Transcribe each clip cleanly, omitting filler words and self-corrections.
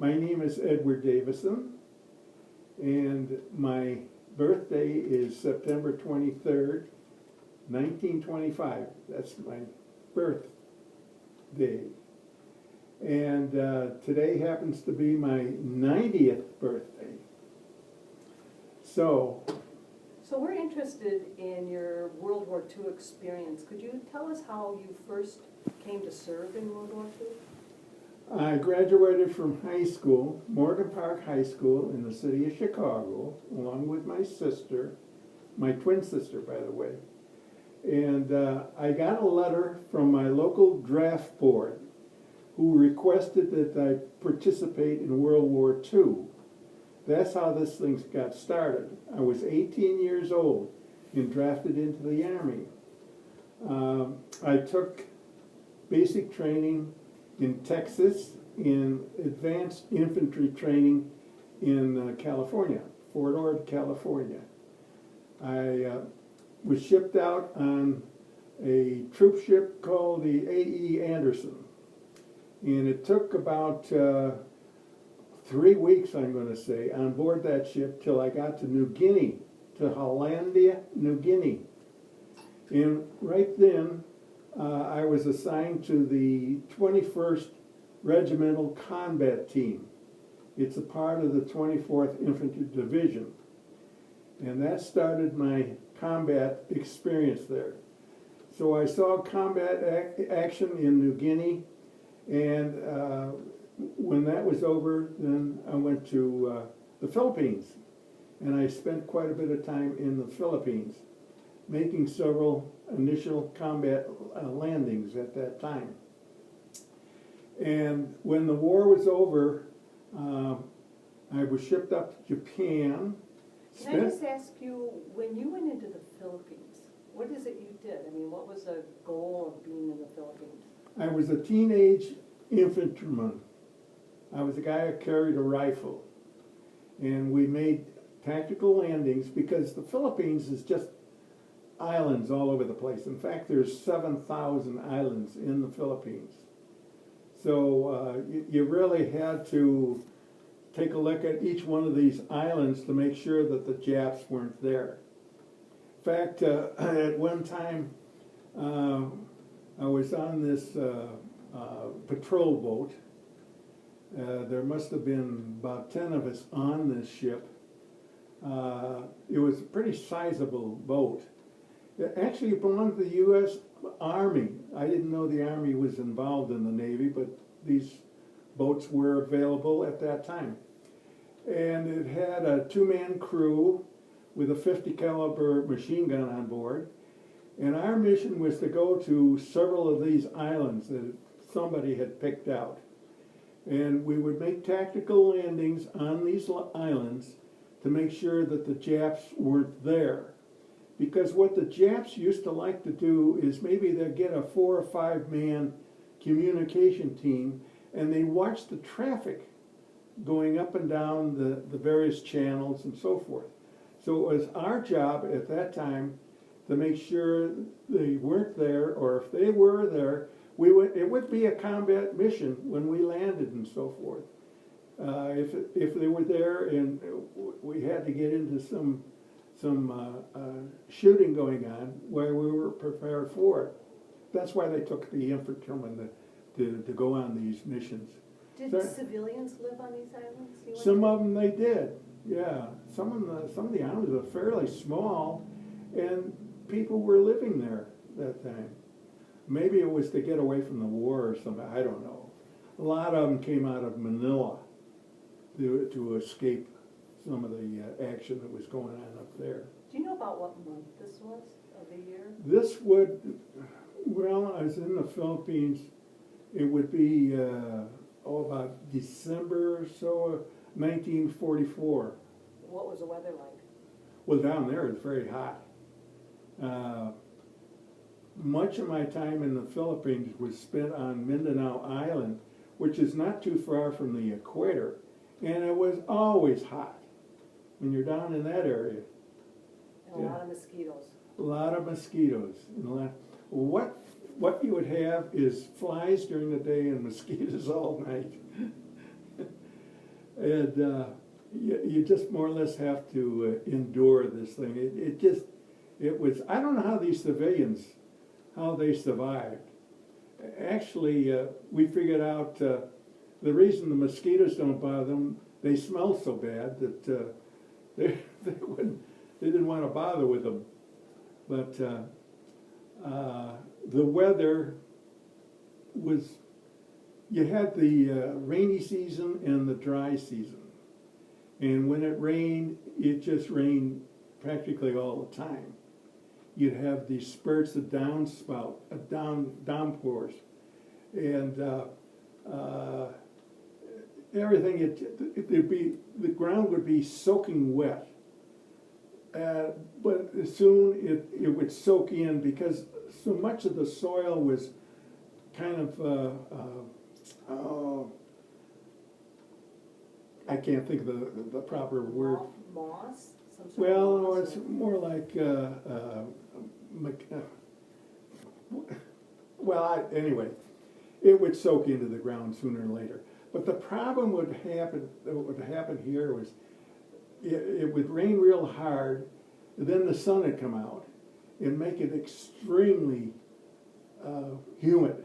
My name is Edward Davison, and my birthday is September 23rd, 1925. That's my birthday. And today happens to be my 90th birthday. So we're interested in your World War II experience. Could you tell us how you first came to serve in World War II? I graduated from high school, Morgan Park High School in the city of Chicago, along with my sister, my twin sister, by the way. And I got a letter from my local draft board who requested that I participate in World War II. That's how this thing got started. I was 18 years old and drafted into the Army. I took basic training in Texas, in advanced infantry training in California, Fort Ord, California. I was shipped out on a troop ship called the A.E. Anderson. And it took about 3 weeks, I'm going to say, on board that ship till I got to New Guinea, to Hollandia, New Guinea. And right then, I was assigned to the 21st Regimental Combat Team. It's a part of the 24th Infantry Division. And that started my combat experience there. So I saw combat action in New Guinea, and when that was over, then I went to the Philippines. And I spent quite a bit of time in the Philippines, making several initial combat landings at that time. And when the war was over, I was shipped up to Japan. Can I just ask you, when you went into the Philippines, what is it you did? I mean, what was the goal of being in the Philippines? I was a teenage infantryman. I was a guy who carried a rifle. And we made tactical landings because the Philippines is just islands all over the place. In fact, there's 7,000 islands in the Philippines. So you really had to take a look at each one of these islands to make sure that the Japs weren't there. In fact, at one time, I was on this patrol boat. There must have been about 10 of us on this ship. It was a pretty sizable boat. It actually belonged to the U.S. Army. I didn't know the Army was involved in the Navy, but these boats were available at that time. And it had a 2-man crew with a 50 caliber machine gun on board. And our mission was to go to several of these islands that somebody had picked out. And we would make tactical landings on these islands to make sure that the Japs weren't there. Because what the Japs used to like to do is maybe they'd get a 4 or 5 man communication team and they watch the traffic going up and down the various channels and so forth. So it was our job at that time to make sure they weren't there, or if they were there, it would be a combat mission when we landed and so forth. If they were there and we had to get into some shooting going on, where we were prepared for it. That's why they took the infantrymen to go on these missions. Did civilians live on these islands? Some of them they did, yeah. Some of the islands are fairly small, and people were living there that time. Maybe it was to get away from the war or something, I don't know. A lot of them came out of Manila to escape some of the action that was going on up there. Do you know about what month this was of the year? This would, well, I was in the Philippines, it would be about December or so, 1944. What was the weather like? Well, down there it's very hot. Much of my time in the Philippines was spent on Mindanao Island, which is not too far from the equator, and it was always hot when you're down in that area. And a lot of mosquitoes. A lot of mosquitoes. And what you would have is flies during the day and mosquitoes all night. And you just more or less have to endure this thing. It was, I don't know how these civilians, how they survived. Actually, we figured out the reason the mosquitoes don't bother them, they smell so bad that they didn't want to bother with them. But the weather was, you had the rainy season and the dry season. And when it rained, it just rained practically all the time. You'd have these spurts of downpours, and everything. The ground would be soaking wet, but soon it would soak in because so much of the soil was kind of I can't think of the proper word. Moss? Some sort Well, of no, moss it's or- more like, anyway, it would soak into the ground sooner or later. But the problem would happen here was it would rain real hard, then the sun would come out and make it extremely humid.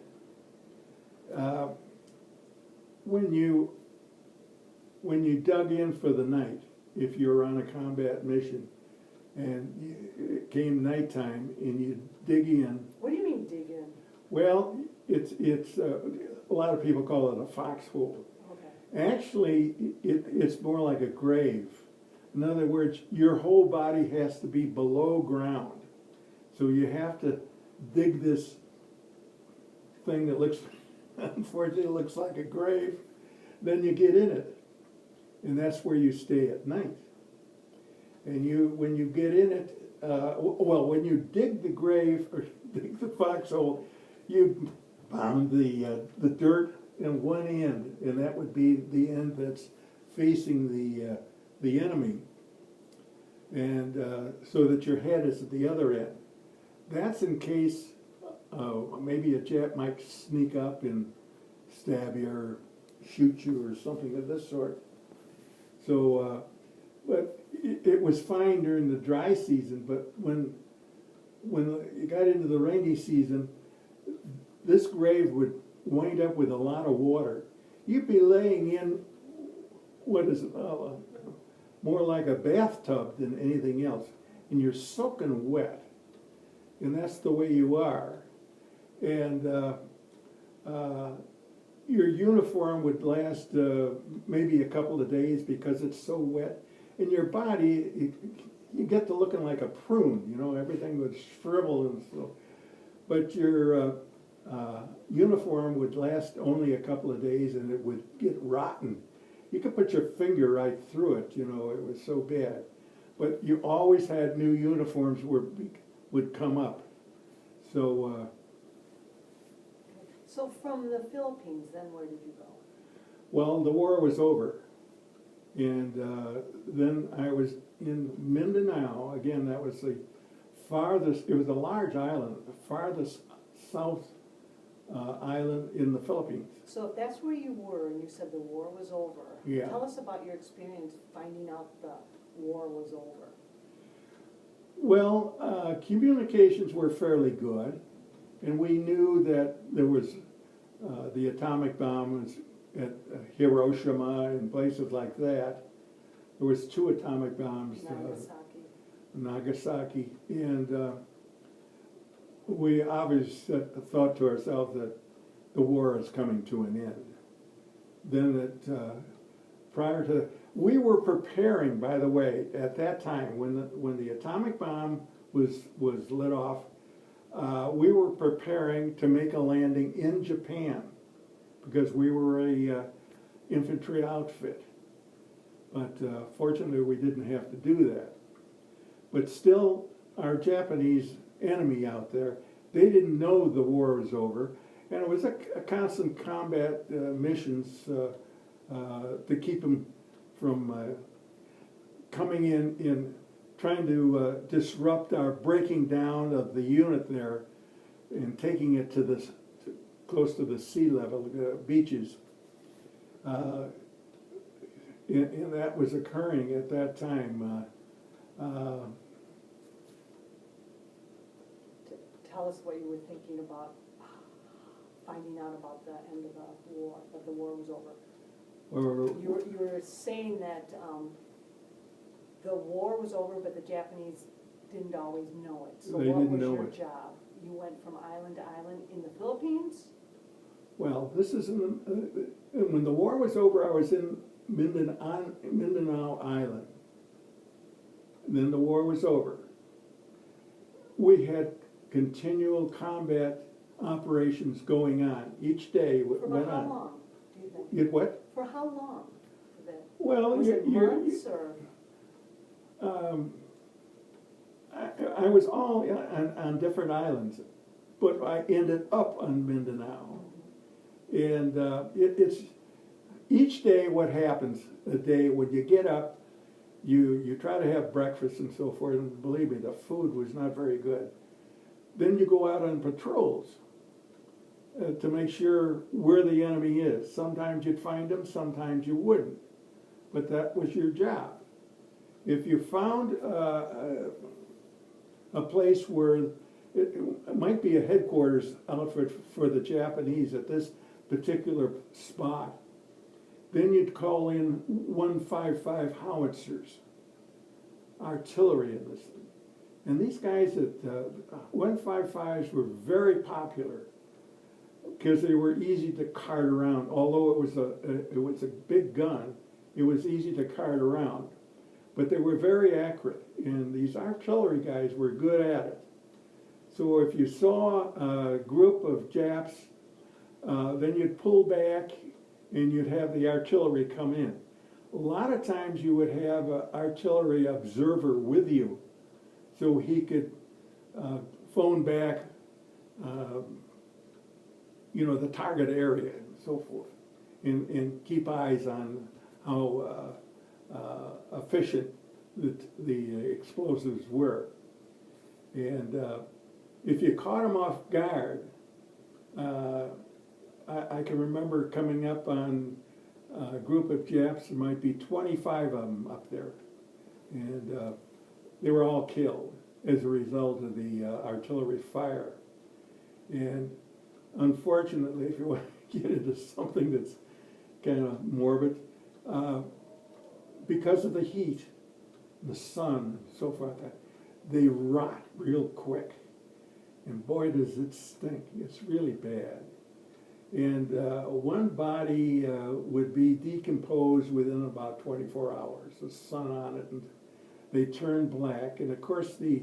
When you dug in for the night, if you were on a combat mission, and it came nighttime and you dig in. What do you mean dig in? Well, it's a lot of people call it a foxhole. Okay. Actually, it's more like a grave. In other words, your whole body has to be below ground. So you have to dig this thing that looks, unfortunately, looks like a grave. Then you get in it, and that's where you stay at night. And when you get in it, when you dig the grave or dig the foxhole, you pound the dirt in one end, and that would be the end that's facing the enemy, and so that your head is at the other end. That's in case maybe a Jap might sneak up and stab you or shoot you or something of this sort. So, but it was fine during the dry season, but when you got into the rainy season, this grave would wind up with a lot of water. You'd be laying in what is more like a bathtub than anything else, and you're soaking wet, and that's the way you are. And your uniform would last maybe a couple of days because it's so wet. In your body, you get to looking like a prune, you know, everything would shrivel and so. But your uniform would last only a couple of days and it would get rotten. You could put your finger right through it, you know, it was so bad. But you always had new uniforms would come up. So. So from the Philippines, then where did you go? Well, the war was over. And then I was in Mindanao. Again, that was the farthest, it was a large island, the farthest south island in the Philippines. So if that's where you were and you said the war was over, Yeah. tell us about your experience finding out the war was over. Well, communications were fairly good, and we knew that there was the atomic bomb was at Hiroshima and places like that. There was 2 atomic bombs, Nagasaki, and we obviously thought to ourselves that the war is coming to an end. Then prior to, we were preparing, by the way, at that time when the atomic bomb was lit off. We were preparing to make a landing in Japan because we were a infantry outfit. But fortunately, we didn't have to do that. But still, our Japanese enemy out there, they didn't know the war was over. And it was a constant combat missions to keep them from coming in trying to disrupt our breaking down of the unit there and taking it to close to the sea level, beaches. and that was occurring at that time. Tell us what you were thinking about finding out about the end of the war, that the war was over. Or You were saying that the war was over, but the Japanese didn't always know it. So They what didn't was know your it. job? You went from island to island in the Philippines? well, this is in when the war was over. I was in Mindanao Island. And then the war was over. We had continual combat operations going on each day. For Went about how on. long, do you think? It what? For how long? For that? Well, Was it months or? I was all on different islands, but I ended up on Mindanao. And it's each day what happens a day when you get up, you try to have breakfast and so forth, and believe me, the food was not very good. Then you go out on patrols to make sure where the enemy is. Sometimes you'd find them, sometimes you wouldn't. But that was your job. If you found a place where it might be a headquarters outfit for the Japanese at this particular spot, then you'd call in 155 howitzers, artillery in this thing. And these guys at 155s were very popular because they were easy to cart around. Although it was a big gun, it was easy to cart around. But they were very accurate, and these artillery guys were good at it. So if you saw a group of Japs, then you'd pull back and you'd have the artillery come in. A lot of times you would have an artillery observer with you so he could phone back, the target area and so forth, and keep eyes on how efficient the explosives were. And if you caught them off guard, I can remember coming up on a group of Japs. There might be 25 of them up there, and they were all killed as a result of the artillery fire. And unfortunately, if you want to get into something that's kind of morbid, because of the heat, the sun, and so forth, they rot real quick. And boy, does it stink. It's really bad. And one body would be decomposed within about 24 hours, the sun on it, and they turn black. And of course, I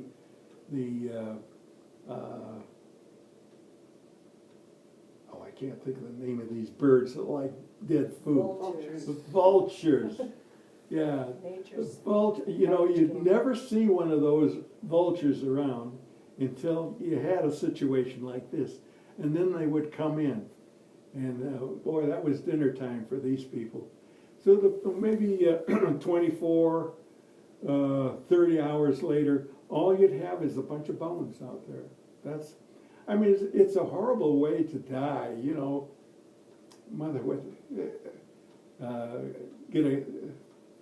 can't think of the name of these birds that like dead food. Vultures. The vultures. Yeah. Nature's. You'd never see one of those vultures around until you had a situation like this. And then they would come in. And boy, that was dinner time for these people. So maybe 24, 30 hours later, all you'd have is a bunch of bones out there. It's a horrible way to die, Mother would get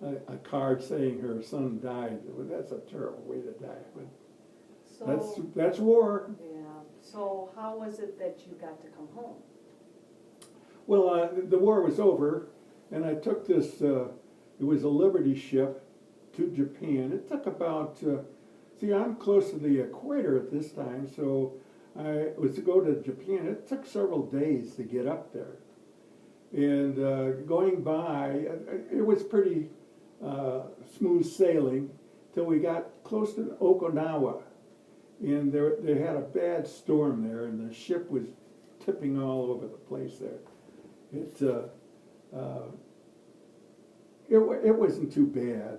a card saying her son died. Well, that's a terrible way to die, but So, that's war. yeah. So how was it that you got to come home? Well, the war was over, and I took this, it was a Liberty ship to Japan. It took about, I'm close to the equator at this time, so I was to go to Japan. It took several days to get up there. And going by, it was pretty smooth sailing till we got close to Okinawa. And they had a bad storm there, and the ship was tipping all over the place there. It wasn't too bad.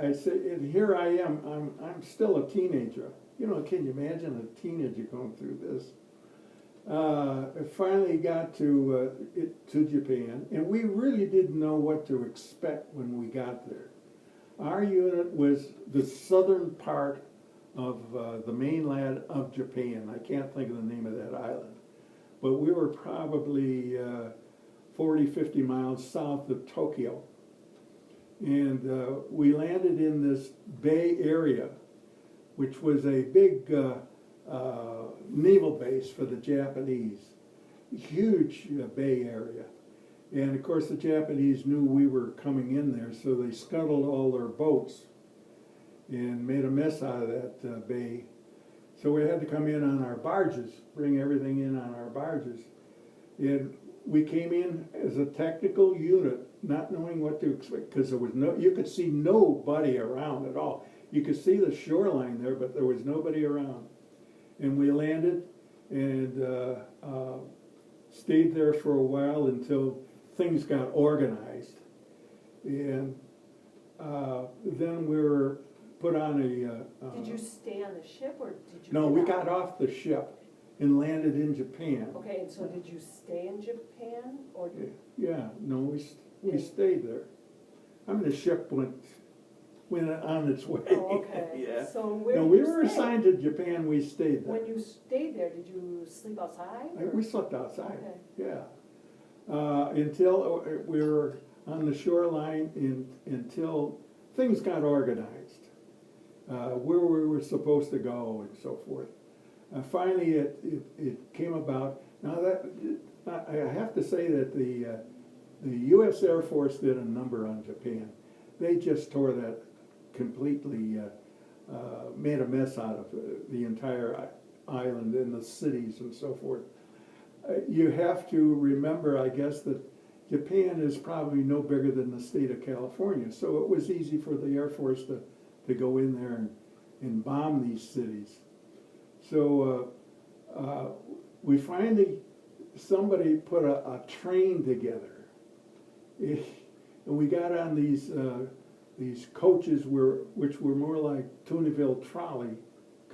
I say, and here I am. I'm still a teenager. Can you imagine a teenager going through this? I finally got to Japan, and we really didn't know what to expect when we got there. Our unit was the southern part of the mainland of Japan. I can't think of the name of that island. But we were probably 40, 50 miles south of Tokyo. And we landed in this bay area, which was a big naval base for the Japanese. Huge bay area. And of course the Japanese knew we were coming in there, so they scuttled all their boats and made a mess out of that bay. So we had to come in on our barges, bring everything in on our barges. And we came in as a technical unit, not knowing what to expect, because there was you could see nobody around at all. You could see the shoreline there, but there was nobody around. And we landed and stayed there for a while until things got organized. And then we were put on a... Did you stay on the ship, or did you... No, we got off the ship and landed in Japan. Okay, and so did you stay in Japan, or... Yeah, no, we stayed there. I mean, the ship went on its way. Oh, okay. Yeah. So where No, did we you were stay? assigned to Japan, we stayed there. When you stayed there, did you sleep outside? Or? We slept outside, Okay. yeah. Until we were on the shoreline until things got organized, where we were supposed to go and so forth. Finally, it came about. Now that I have to say that the U.S. Air Force did a number on Japan. They just tore that completely, made a mess out of the entire island and the cities and so forth. You have to remember, I guess, that Japan is probably no bigger than the state of California, so it was easy for the Air Force to go in there and bomb these cities. So we finally, somebody put a train together, and we got on these coaches which were more like Toonerville trolley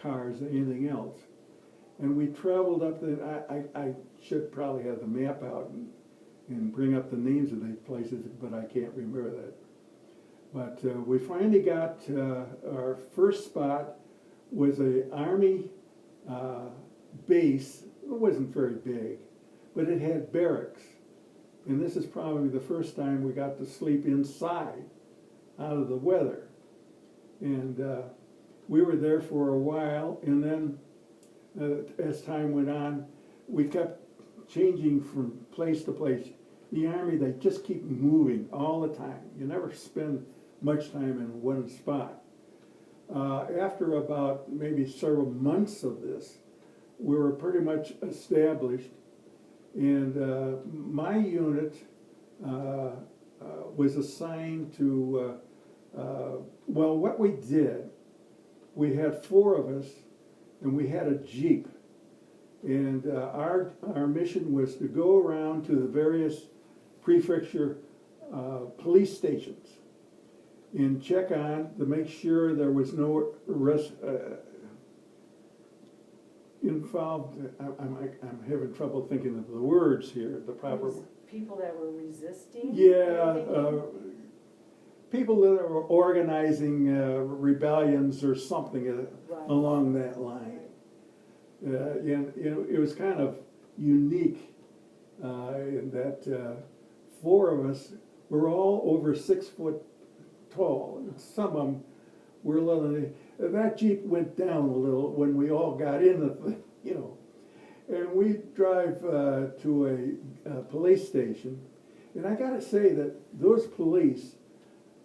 cars than anything else. And we traveled up there. I should probably have the map out and bring up the names of these places, but I can't remember that. But we finally got, our first spot was an Army base. It wasn't very big, but it had barracks. And this is probably the first time we got to sleep inside, out of the weather. And we were there for a while, and then as time went on, we kept changing from place to place. The Army, they just keep moving all the time. You never spend much time in one spot. After about maybe several months of this, we were pretty much established, and my unit was assigned to, well, what we did, we had 4 of us, and we had a Jeep. And our mission was to go around to the various prefecture police stations and check on to make sure there was no involved. I'm having trouble thinking of the words here, the proper. People that were resisting? Yeah, people that were organizing rebellions or something Right. along that line. And it was kind of unique in that 4 of us were all over 6 foot tall. Some of them were a little. That Jeep went down a little when we all got in the thing, And we drive to a police station, and I got to say that those police,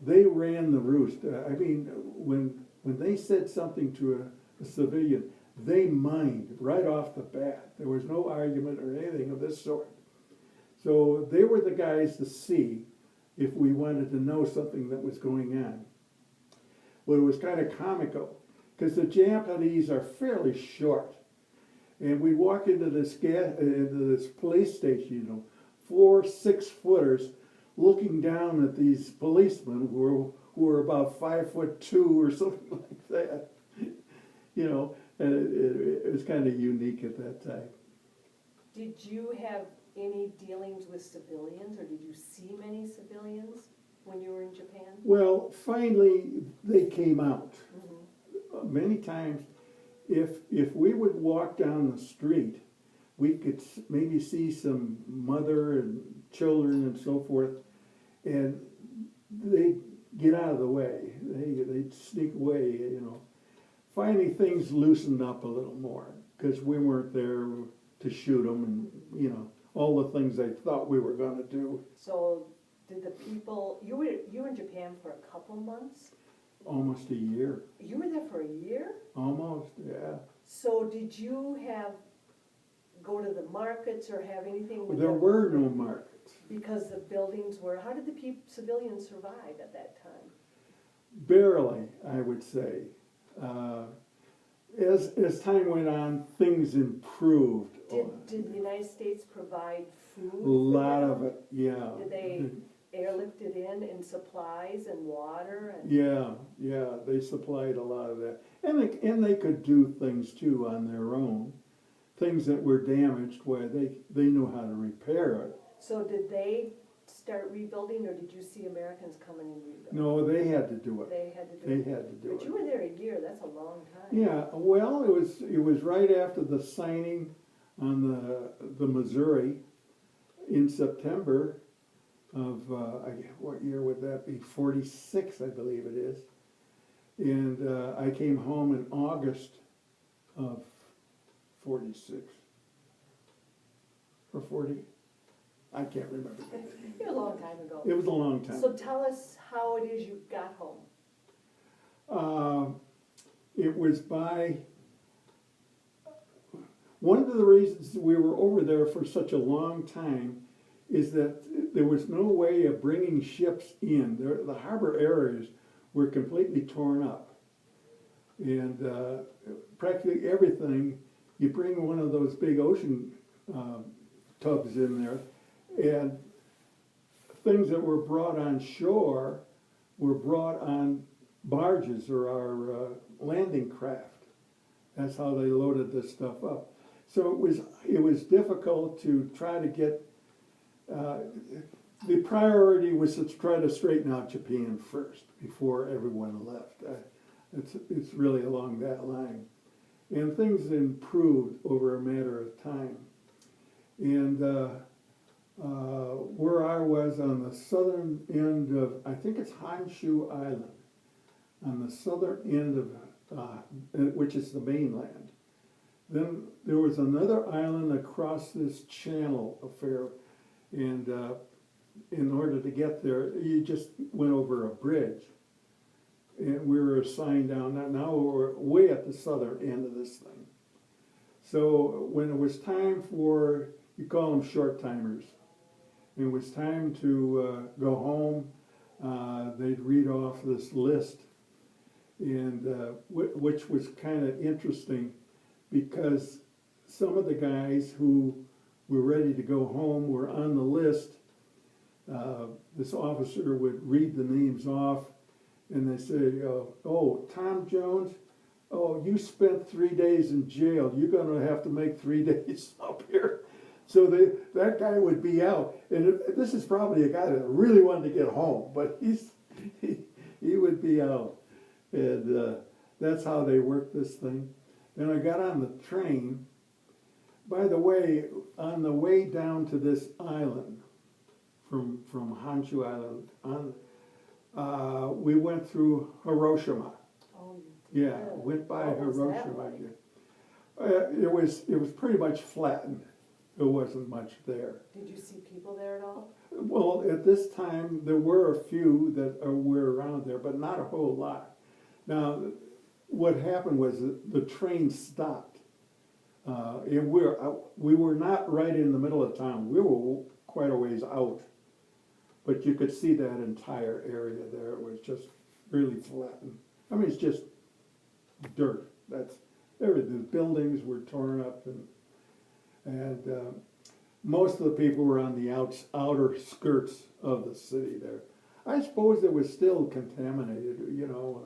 they ran the roost. I mean, when they said something to a civilian, they mined right off the bat. There was no argument or anything of this sort. So they were the guys to see if we wanted to know something that was going on. Well, it was kind of comical, because the Japanese are fairly short. And we walk into this police station, 4 6-footers looking down at these policemen who were about 5'2" or something like that. And it was kind of unique at that time. Did you have any dealings with civilians, or did you see many civilians when you were in Japan? Well, finally they came out. Mm-hmm. Many times, if we would walk down the street, we could maybe see some mother and children and so forth, and they'd get out of the way. They'd sneak away, you know. Finally, things loosened up a little more because we weren't there to shoot them, and you know, all the things they thought we were going to do. So did the people, you were in Japan for a couple months? Almost a year. You were there for a year? Almost, yeah. So did you go to the markets or have anything with There were no markets. Because the buildings were, how did the civilians survive at that time? Barely, I would say. As time went on, things improved. Did the United States provide food? A lot of it, yeah. Did they airlift it in supplies and water? And Yeah, they supplied a lot of that. And they could do things too on their own. Things that were damaged where they knew how to repair it. So did they start rebuilding, or did you see Americans coming and rebuilding? No, they had to do it. They had to do They it. had to do But it. you were there a year, that's a long time. Yeah, well, it was right after the signing on the Missouri in September of what year would that be? 46, I believe it is. And I came home in August of 46 or 40. I can't remember. It was a long time ago. It was a long time. So tell us how it is you got home. It was one of the reasons we were over there for such a long time is that there was no way of bringing ships in. The harbor areas were completely torn up. And practically everything, you bring one of those big ocean tubs in there, and things that were brought on shore were brought on barges or our landing craft. That's how they loaded this stuff up. So it was difficult to try to get. The priority was to try to straighten out Japan first before everyone left. It's really along that line, and things improved over a matter of time. And where I was on the southern end of, I think it's Honshu Island, on the southern end of, which is the mainland. Then there was another island across this channel affair, and in order to get there, you just went over a bridge. And we were assigned down, now we're way at the southern end of this thing. So when it was time for, you call them short timers, and it was time to go home, they'd read off this list, and which was kind of interesting because some of the guys who were ready to go home were on the list. This officer would read the names off, and they say, oh, Tom Jones, oh, you spent 3 days in jail. You're going to have to make 3 days up here. So that guy would be out. And this is probably a guy that really wanted to get home, but he would be out. And that's how they worked this thing. Then I got on the train. By the way, on the way down to this island, from Honshu Island, we went through Hiroshima. Oh, yeah, went by what was that Hiroshima. like? It was pretty much flattened. There wasn't much there. Did you see people there at all? Well, at this time, there were a few that were around there, but not a whole lot. Now, what happened was the train stopped. And we were not right in the middle of town. We were quite a ways out. But you could see that entire area there. It was just really flattened. I mean, it's just dirt. That's everything. The buildings were torn up, and most of the people were on the outer skirts of the city there. I suppose it was still contaminated, you know.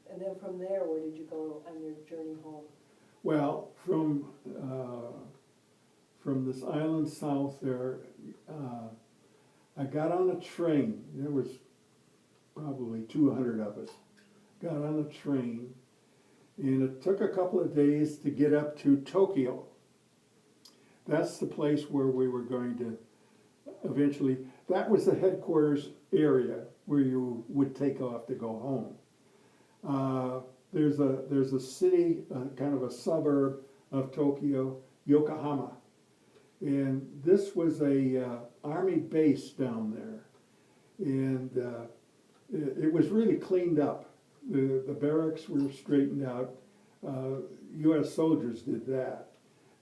And then from there, where did you go on your journey home? Well, from this island south there, I got on a train. There was probably 200 of us. Got on a train, And it took a couple of days to get up to Tokyo. That's the place where we were going to eventually, that was the headquarters area where you would take off to go home. There's a city, kind of a suburb of Tokyo, Yokohama. And this was a army base down there. And it was really cleaned up. The barracks were straightened out. U.S. soldiers did that.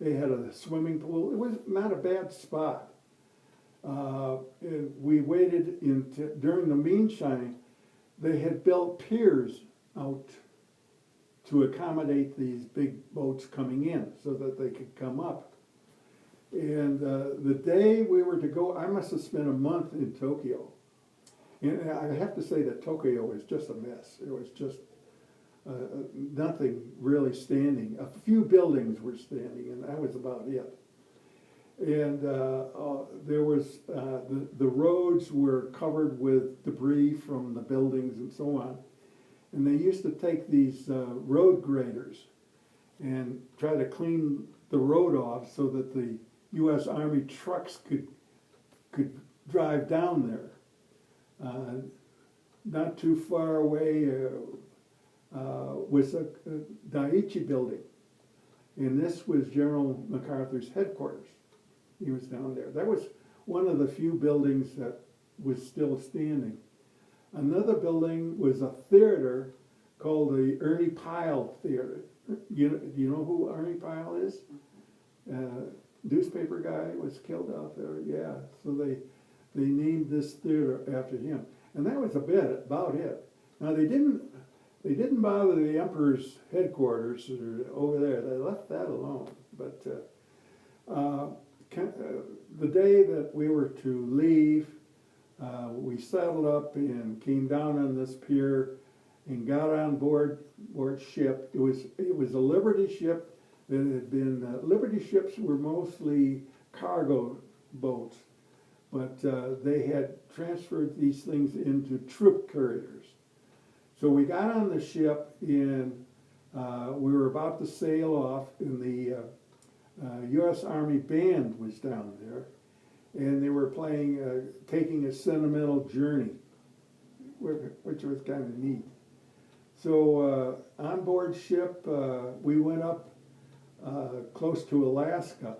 They had a swimming pool. It was not a bad spot. And we waited during the moonshine. They had built piers out to accommodate these big boats coming in so that they could come up. And the day we were to go, I must have spent a month in Tokyo. And I have to say that Tokyo was just a mess. It was just nothing really standing. A few buildings were standing, and that was about it. And there was, the roads were covered with debris from the buildings and so on. And they used to take these road graders and try to clean the road off so that the U.S. Army trucks could drive down there. Not too far away was a Daiichi building. And this was General MacArthur's headquarters. He was down there. That was one of the few buildings that was still standing. Another building was a theater called the Ernie Pyle Theater. Do you know who Ernie Pyle is? Newspaper guy was killed out there. Yeah, so they named this theater after him, and that was about it. Now they didn't bother the emperor's headquarters over there. They left that alone. But the day that we were to leave, we saddled up and came down on this pier and got on board ship. It was a Liberty ship that had been, Liberty ships were mostly cargo boats, but they had transferred these things into troop carriers. So we got on the ship and we were about to sail off, and the U.S. Army band was down there, and they were playing Taking a Sentimental Journey, which was kind of neat. So on board ship, we went up close to Alaska,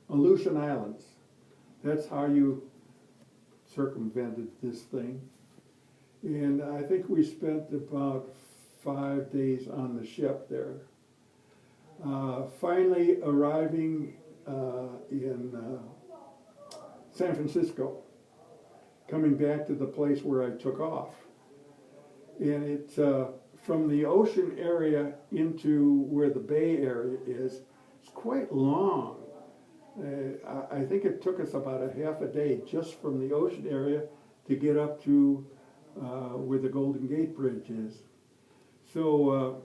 Aleutian Islands. That's how you circumvented this thing. And I think we spent about 5 days on the ship there. Finally arriving in San Francisco, coming back to the place where I took off. And it's from the ocean area into where the Bay Area is, it's quite long. I think it took us about a half a day just from the ocean area to get up to where the Golden Gate Bridge is. So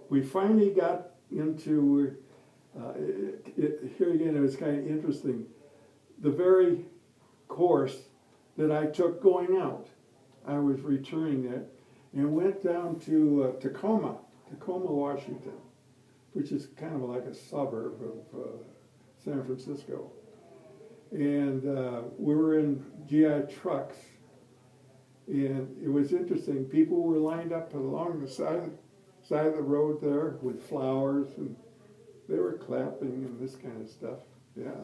we finally got into, here again it was kind of interesting, the very course that I took going out. I was returning there and went down to Tacoma, Washington, which is kind of like a suburb of San Francisco. And we were in GI trucks, and it was interesting. People were lined up along the side of the road there with flowers, and they were clapping and this kind of stuff. Yeah.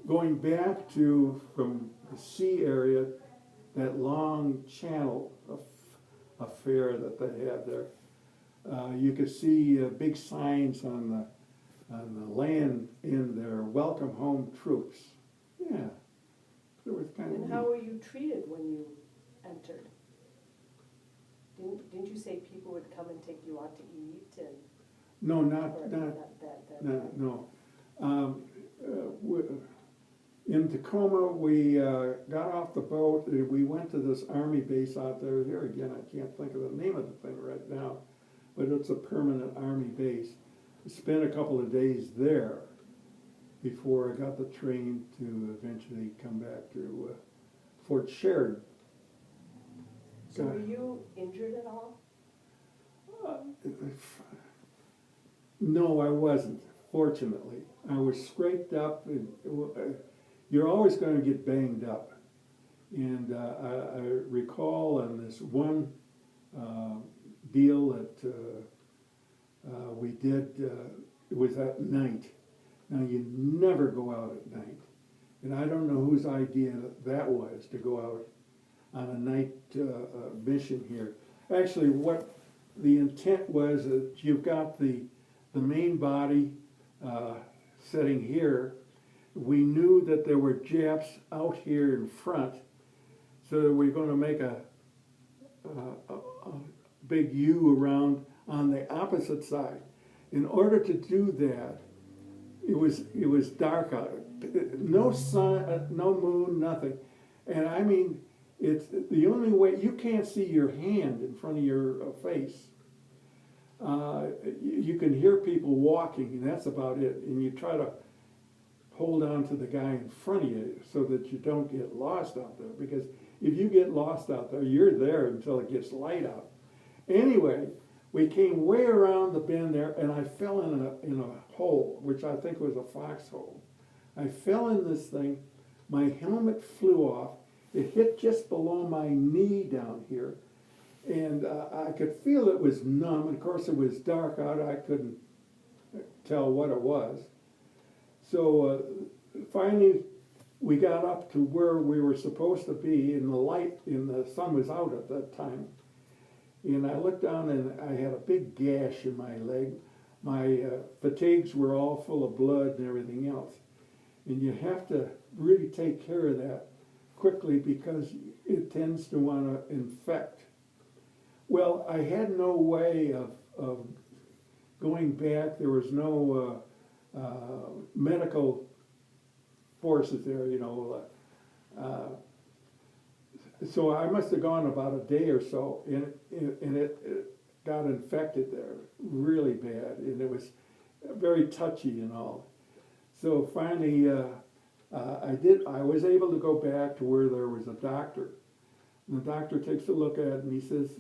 Going back from the sea area, that long channel affair that they had there, you could see big signs on the land in there, "Welcome home, troops." Yeah, it was kind of. And how were you treated when you entered? Didn't you say people would come and take you out to eat and? No, not no. In Tacoma, we got off the boat. We went to this army base out there. Here again, I can't think of the name of the thing right now, but it's a permanent army base. We spent a couple of days there before I got the train to eventually come back to Fort Sheridan. So were you injured at all? No, I wasn't, fortunately. I was scraped up, and you're always going to get banged up. And I recall on this one deal that we did, it was at night. Now, you never go out at night. And I don't know whose idea that was to go out on a night mission here. Actually, what the intent was that you've got the main body sitting here. We knew that there were Japs out here in front, so that we're going to make a big U around on the opposite side. In order to do that, it was dark out, no sun, no moon, nothing, and I mean, it's the only way. You can't see your hand in front of your face. You can hear people walking, and that's about it. And you try to hold on to the guy in front of you so that you don't get lost out there, because if you get lost out there, you're there until it gets light out. Anyway, we came way around the bend there, and I fell in a hole, which I think was a foxhole. I fell in this thing. My helmet flew off. It hit just below my knee down here, and I could feel it was numb. And of course, it was dark out. I couldn't tell what it was. So finally, we got up to where we were supposed to be, and the sun was out at that time. And I looked down, and I had a big gash in my leg. My fatigues were all full of blood and everything else. And you have to really take care of that quickly, because it tends to want to infect. Well, I had no way of going back. There was no medical forces there, you know. So I must have gone about a day or so, and it got infected there really bad, and it was very touchy and all. So finally, I was able to go back to where there was a doctor. And the doctor takes a look at it, and he says,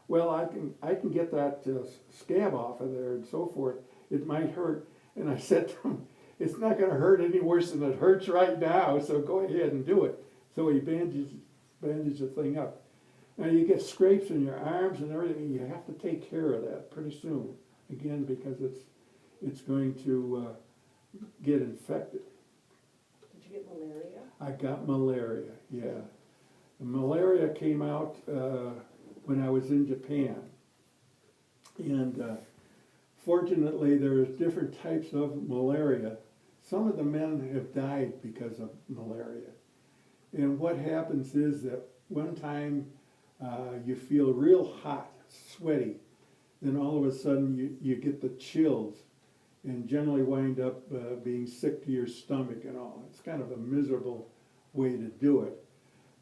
well, I can get that scab off of there and so forth. It might hurt. And I said to him, it's not going to hurt any worse than it hurts right now, so go ahead and do it. So he bandaged the thing up. Now you get scrapes in your arms and everything. You have to take care of that pretty soon, again, because it's going to get infected. Did you get malaria? I got malaria, yeah. The malaria came out when I was in Japan. And fortunately, there's different types of malaria. Some of the men have died because of malaria. And what happens is that one time you feel real hot, sweaty, then all of a sudden you get the chills, and generally wind up being sick to your stomach and all. It's kind of a miserable way to do it.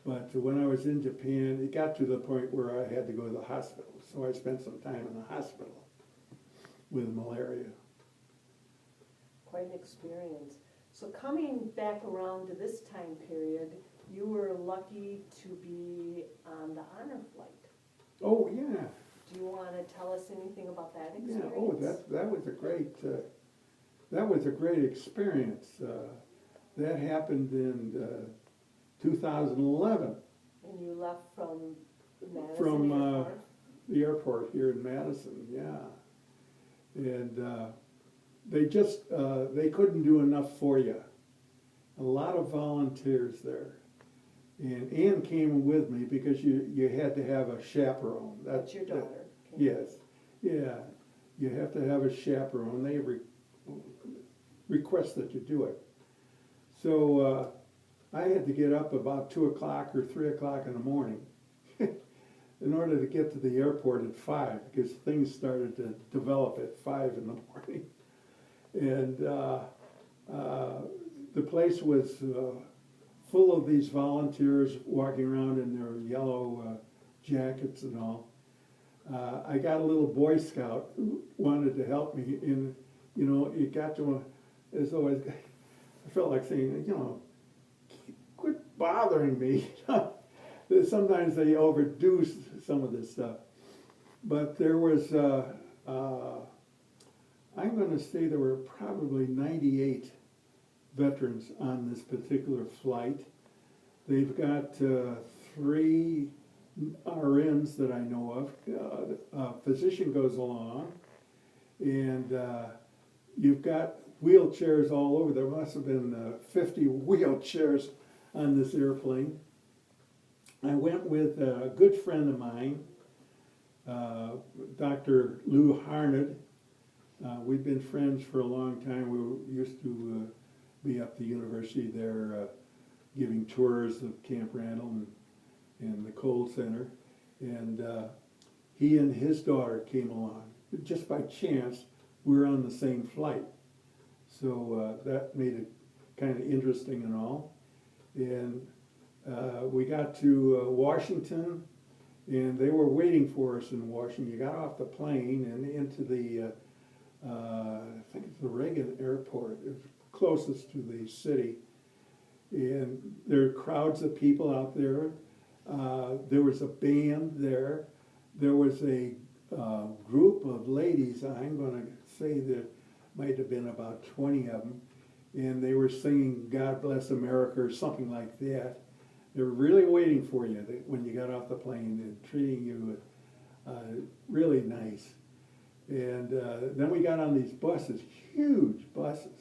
But when I was in Japan, it got to the point where I had to go to the hospital. So I spent some time in the hospital with malaria. Quite an experience. So coming back around to this time period, you were lucky to be on the honor flight. Oh, yeah. Do you want to tell us anything about that Yeah, experience? that was a great experience. That happened in 2011. And you left from Madison From Airport? the airport here in Madison, yeah. And they couldn't do enough for you. A lot of volunteers there. And Ann came with me because you had to have a chaperone. That's your daughter. Yes, yeah. You have to have a chaperone. They request that you do it. So I had to get up about 2 o'clock or 3 o'clock in the morning in order to get to the airport at 5, because things started to develop at 5 in the morning. And the place was full of these volunteers walking around in their yellow jackets and all. I got a little Boy Scout who wanted to help me, and it got to as though I felt like saying, quit bothering me. Sometimes they overdo some of this stuff. But there was a I'm going to say there were probably 98 veterans on this particular flight. They've got 3 RNs that I know of. A physician goes along, and you've got wheelchairs all over. There must have been 50 wheelchairs on this airplane. I went with a good friend of mine, Dr. Lou Harned. We've been friends for a long time. We used to be up the university there giving tours of Camp Randall and the Cold Center. And he and his daughter came along. Just by chance, we were on the same flight. So that made it kind of interesting and all. And we got to Washington, and they were waiting for us in Washington. You got off the plane and into the, I think it's the Reagan Airport. It was closest to the city. And there are crowds of people out there. There was a band there. There was a group of ladies, I'm going to say there might have been about 20 of them, and they were singing God Bless America or something like that. They were really waiting for you when you got off the plane and treating you really nice. And then we got on these buses, huge buses,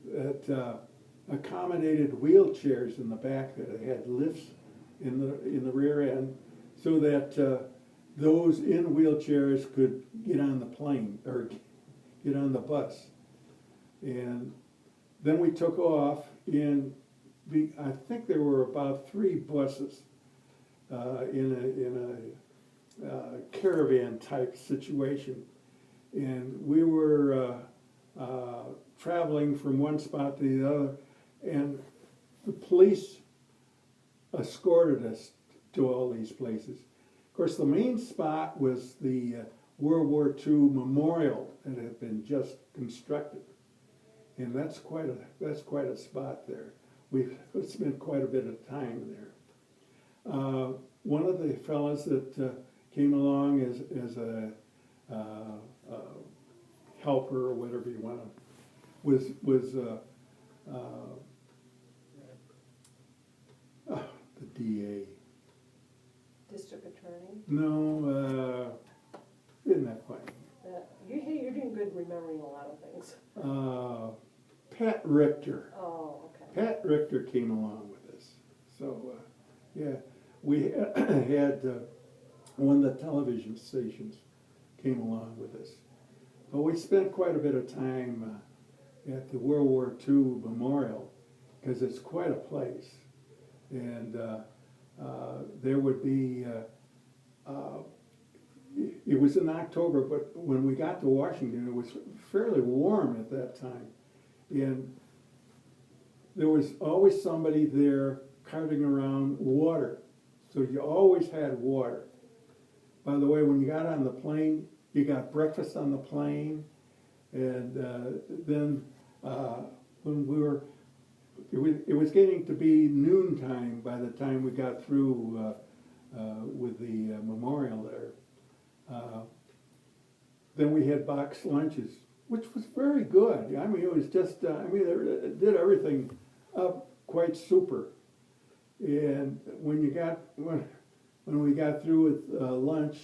that accommodated wheelchairs in the back there. They had lifts in the rear end so that those in wheelchairs could get on the plane or get on the bus. And then we took off, and I think there were about 3 buses in a caravan type situation, and we were traveling from one spot to the other, and the police escorted us to all these places. Of course, the main spot was the World War II memorial that had been just constructed, and that's quite a spot there. We've spent quite a bit of time there. One of the fellows that came along as a helper or whatever you want to, was the DA. District attorney? No, isn't that funny? You're doing good remembering a lot of things. Pat Richter. Oh, okay. Pat Richter came along with us. So, yeah, we had one of the television stations came along with us. But we spent quite a bit of time at the World War II Memorial, because it's quite a place. And there would be, it was in October, but when we got to Washington, it was fairly warm at that time. And there was always somebody there carting around water. So you always had water. By the way, when you got on the plane, you got breakfast on the plane. And then when we were, it was getting to be noontime by the time we got through with the memorial there. Then we had boxed lunches, which was very good. I mean, it was just, it did everything up quite super. And when we got through with lunch,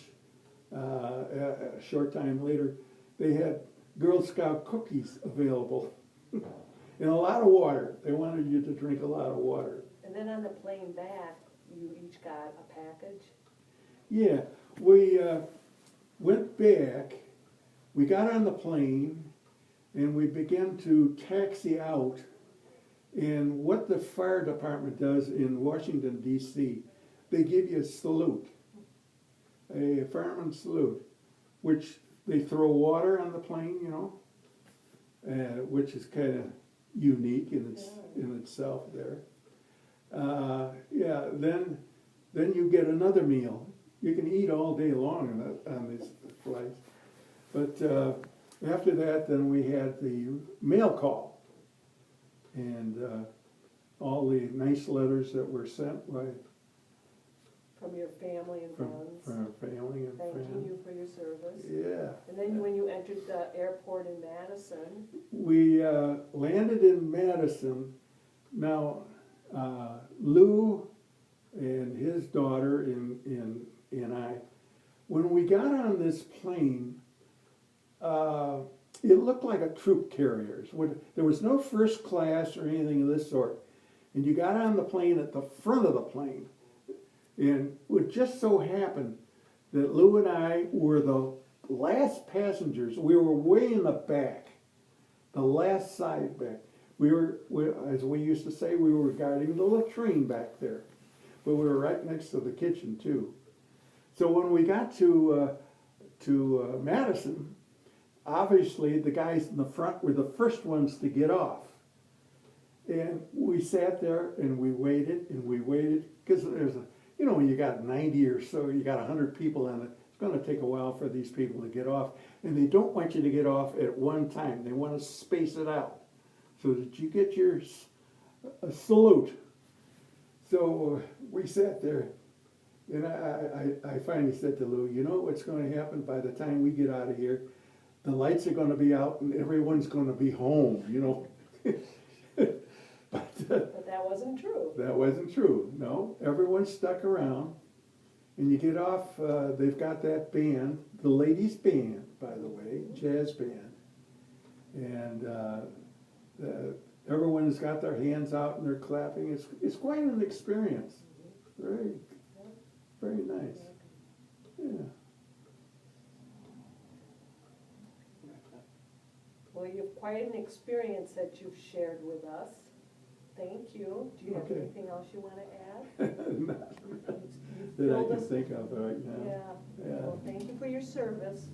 a short time later, they had Girl Scout cookies available and a lot of water. They wanted you to drink a lot of water. And then on the plane back, you each got a package? Yeah, we went back, we got on the plane, and we began to taxi out. And what the fire department does in Washington, D.C., they give you a salute, a fireman's salute, which they throw water on the plane, you know, which is kind of unique in itself there. Yeah, then you get another meal. You can eat all day long on these flights. But after that, then we had the mail call. And all the nice letters that were sent by from your family and friends, from family and thanking friends. you for your service. Yeah. And then when you entered the airport in Madison, We landed in Madison. Now, Lou and his daughter and I, when we got on this plane, it looked like a troop carrier. There was no first class or anything of this sort. And you got on the plane at the front of the plane. And it just so happened that Lou and I were the last passengers. We were way in the back, the last side back. As we used to say, we were guarding the latrine back there. But we were right next to the kitchen too. So when we got to Madison, obviously the guys in the front were the first ones to get off. And we sat there and we waited, because there's when you got 90 or so, you got 100 people in it, it's gonna take a while for these people to get off. And they don't want you to get off at one time. They want to space it out so that you get your salute. So we sat there, and I finally said to Lou, you know what's going to happen by the time we get out of here? The lights are going to be out and everyone's going to be home, but that wasn't true. That wasn't true. No, everyone stuck around. And you get off, they've got that band, the ladies' band, by the way, jazz band. And everyone's got their hands out and they're clapping. It's quite an experience. Very, very nice. Yeah. Well, you have quite an experience that you've shared with us. Thank you. Do you have Okay. anything else you want to add? Not You that I filled can us- think of right now. Yeah. Yeah. Well, thank you for your service.